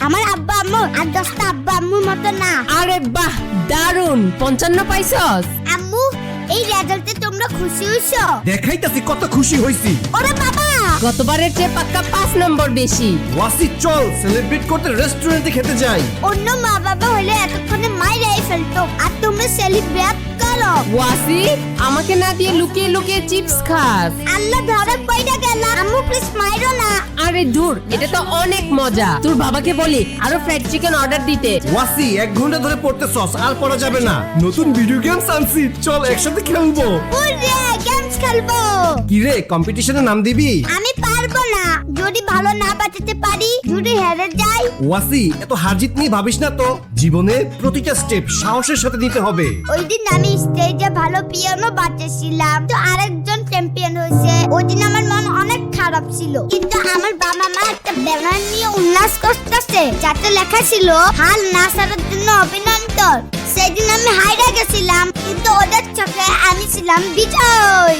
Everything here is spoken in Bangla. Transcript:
আমার আব্বা আম্মু আর 10টা আব্বা আম্মুর মতো না। আরে বাহ, দারুন, 55 পাইছস। আম্মু, এই রেজাল্টে তোমরা খুশি হইছো? দেখাইতাছি কত খুশি হইছি। ওরে বাবা, গতবারের চেয়ে পাক্কা 5 নম্বর বেশি। ওয়াসি চল সেলিব্রেট করতে রেস্টুরেন্টে খেতে যাই। অন্য মা বাবা হলে এতক্ষণে মাইরাই ফেলতো, আর তোমরা সেলিব্রেট করো। ওয়াসি, আমাকে না দিয়ে লুকিয়ে লুকিয়ে চিপস খাস। আল্লাহ ধরে পয়টা গেল। আম্মু প্লিজ মাইরো না। আরে দূর, এটা তো অনেক মজা। তোর বাবাকে বলি আরো ফ্রাইড চিকেন অর্ডার দিতে। ওয়াসি 1 ঘন্টা ধরে পড়তেছস, আর পড়া যাবে না। নতুন ভিডিও গেমস আনছি, চল একসাথে খেলবো। ওরে গেমস খেলবো। কি রে, কম্পিটিশনে নাম দিবি? আমি পারবো না, যদি ভালো না বাঁচাতে পারি, যদি হেরে যাই। ওয়াসি, এত হার জিত নিয়ে ভাবিস না তো। জীবনে প্রতিটা স্টেপ সাহসের সাথে নিতে হবে। ওই দিন আমি স্টেজে ভালো পিয়ানো বাজাচ্ছিলাম, তো আরেকজন চ্যাম্পিয়ন হয়েছে। ওই দিন আমার মন অনেক খারাপ ছিল, কিন্তু আমার বাবা মা একটা ব্যানার নিয়ে উল্লাস করতেছে, যাতে লেখা ছিল হাল না ছাড়ার জন্য অভিনন্দন। সেদিন আমি হাইরা গেছিলাম, কিন্তু ওদের চোখে আমি ছিলাম বিজয়।